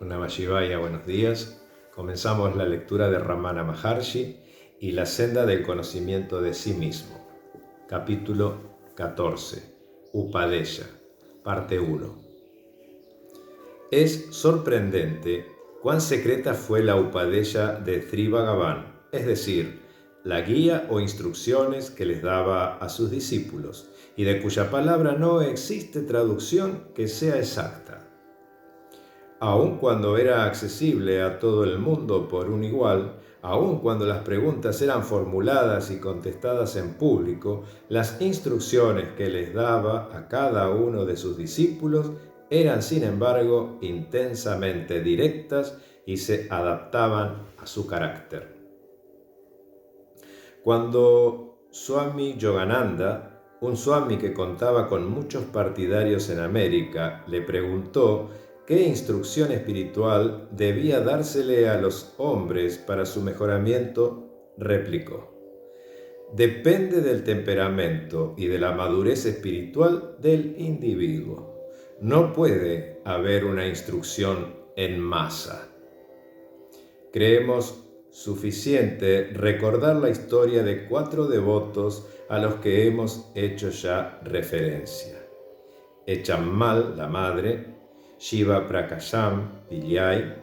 Namah Shivaya, buenos días. Comenzamos la lectura de Ramana Maharshi y la senda del conocimiento de sí mismo. Capítulo 14. Upadesha, parte 1. Es sorprendente cuán secreta fue la Upadesha de Sri Bhagavan, es decir, la guía o instrucciones que les daba a sus discípulos, y de cuya palabra no existe traducción que sea exacta. Aun cuando era accesible a todo el mundo por un igual, aun cuando las preguntas eran formuladas y contestadas en público, las instrucciones que les daba a cada uno de sus discípulos eran, sin embargo, intensamente directas y se adaptaban a su carácter. Cuando Swami Yogananda, un Swami que contaba con muchos partidarios en América, le preguntó ¿qué instrucción espiritual debía dársele a los hombres para su mejoramiento? Replicó: depende del temperamento y de la madurez espiritual del individuo. No puede haber una instrucción en masa. Creemos suficiente recordar la historia de 4 devotos a los que hemos hecho ya referencia. Echammal, la madre, Shiva Prakasham Pillai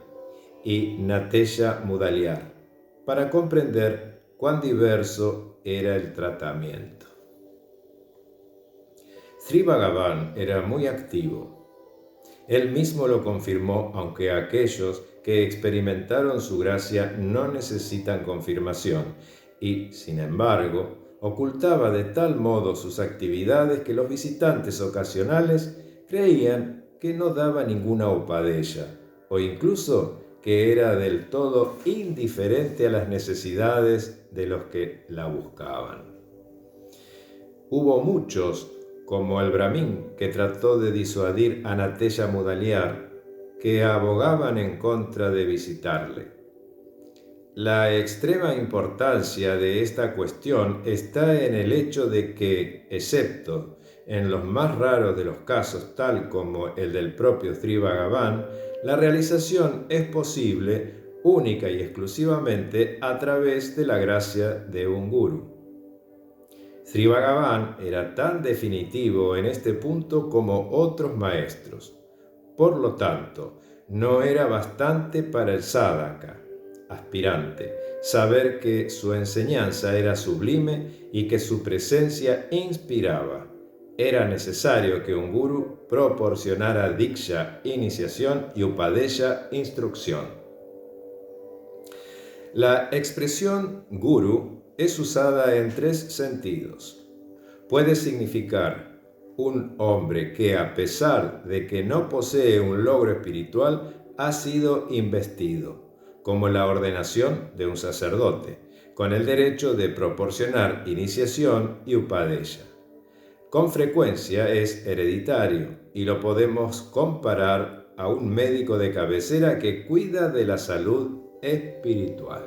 y Natesha Mudaliar, para comprender cuán diverso era el tratamiento. Sri Bhagavan era muy activo. Él mismo lo confirmó, aunque aquellos que experimentaron su gracia no necesitan confirmación, y, sin embargo, ocultaba de tal modo sus actividades que los visitantes ocasionales creían que no daba ninguna upadesha, o incluso que era del todo indiferente a las necesidades de los que la buscaban. Hubo muchos, como el Brahmin, que trató de disuadir a Natesha Mudaliar, que abogaban en contra de visitarle. La extrema importancia de esta cuestión está en el hecho de que, excepto en los más raros de los casos, tal como el del propio Sri Bhagavan, la realización es posible única y exclusivamente a través de la gracia de un gurú. Sri Bhagavan era tan definitivo en este punto como otros maestros. Por lo tanto, no era bastante para el sadhaka, aspirante, saber que su enseñanza era sublime y que su presencia inspiraba. Era necesario que un gurú proporcionara diksha, iniciación, y upadesha, instrucción. La expresión gurú es usada en 3 sentidos. Puede significar un hombre que, a pesar de que no posee un logro espiritual, ha sido investido, como la ordenación de un sacerdote, con el derecho de proporcionar iniciación y upadesha. Con frecuencia es hereditario y lo podemos comparar a un médico de cabecera que cuida de la salud espiritual.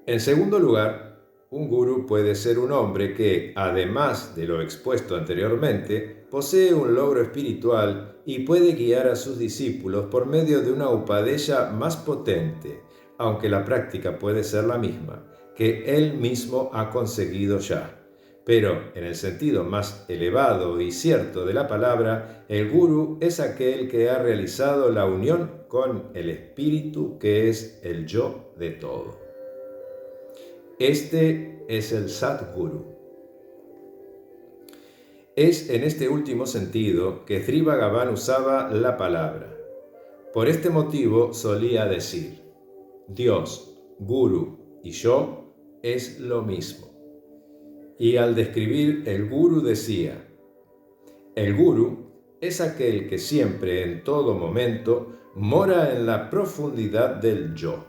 En segundo lugar, un gurú puede ser un hombre que, además de lo expuesto anteriormente, posee un logro espiritual y puede guiar a sus discípulos por medio de una upadesha más potente, aunque la práctica puede ser la misma, que él mismo ha conseguido ya. Pero, en el sentido más elevado y cierto de la palabra, el gurú es aquel que ha realizado la unión con el espíritu que es el yo de todo. Este es el Sadguru. Es en este último sentido que Sri Bhagavan usaba la palabra. Por este motivo solía decir: Dios, Guru y yo es lo mismo. Y al describir el Guru decía: el Guru es aquel que siempre, en todo momento, mora en la profundidad del yo.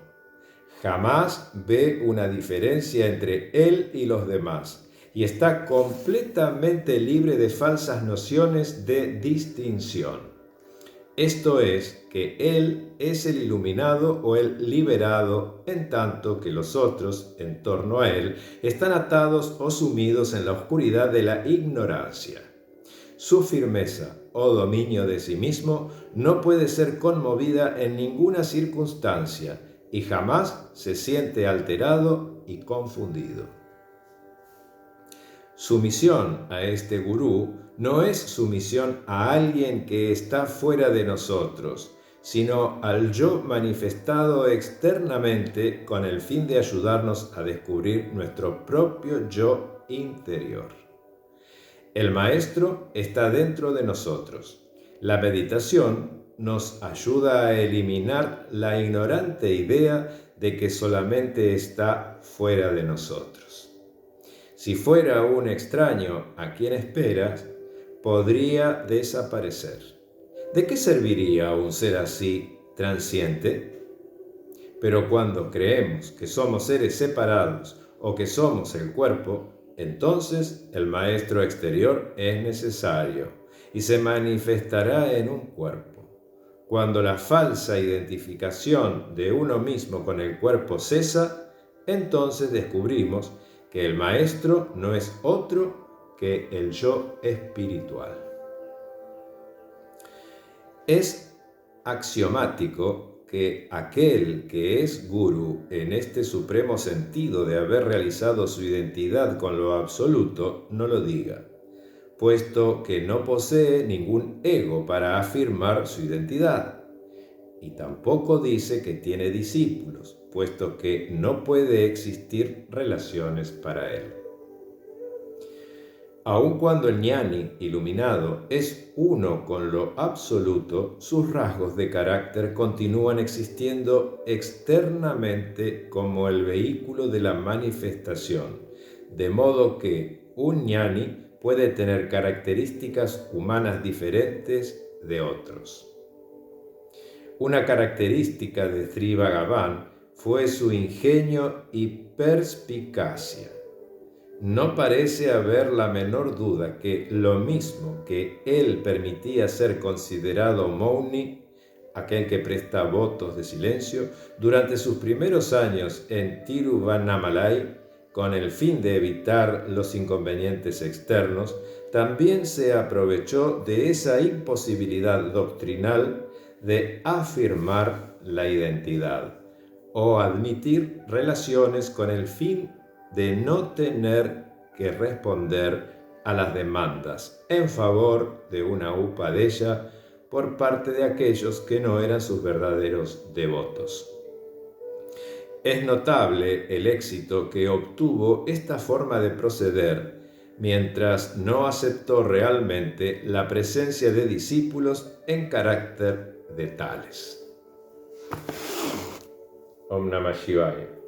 Jamás ve una diferencia entre él y los demás y está completamente libre de falsas nociones de distinción. Esto es, que él es el iluminado o el liberado, en tanto que los otros, en torno a él, están atados o sumidos en la oscuridad de la ignorancia. Su firmeza o dominio de sí mismo no puede ser conmovida en ninguna circunstancia y jamás se siente alterado y confundido. Sumisión a este gurú no es sumisión a alguien que está fuera de nosotros, sino al yo manifestado externamente con el fin de ayudarnos a descubrir nuestro propio yo interior. El Maestro está dentro de nosotros. La meditación nos ayuda a eliminar la ignorante idea de que solamente está fuera de nosotros. Si fuera un extraño a quien esperas, podría desaparecer. ¿De qué serviría un ser así transiente? Pero cuando creemos que somos seres separados o que somos el cuerpo, entonces el Maestro exterior es necesario y se manifestará en un cuerpo. Cuando la falsa identificación de uno mismo con el cuerpo cesa, entonces descubrimos que el Maestro no es otro que el yo espiritual. Es axiomático que aquel que es gurú en este supremo sentido de haber realizado su identidad con lo absoluto no lo diga, puesto que no posee ningún ego para afirmar su identidad, y tampoco dice que tiene discípulos, puesto que no puede existir relaciones para él. Aun cuando el ñani iluminado es uno con lo absoluto, sus rasgos de carácter continúan existiendo externamente como el vehículo de la manifestación, de modo que un ñani puede tener características humanas diferentes de otros. Una característica de Sri Bhagavan fue su ingenio y perspicacia. No parece haber la menor duda que lo mismo que él permitía ser considerado Mauni, aquel que presta votos de silencio, durante sus primeros años en Tiruvannamalai, con el fin de evitar los inconvenientes externos, también se aprovechó de esa imposibilidad doctrinal de afirmar la identidad o admitir relaciones con el fin de no tener que responder a las demandas en favor de una upadella por parte de aquellos que no eran sus verdaderos devotos. Es notable el éxito que obtuvo esta forma de proceder mientras no aceptó realmente la presencia de discípulos en carácter de tales. Om Namah Shivaya.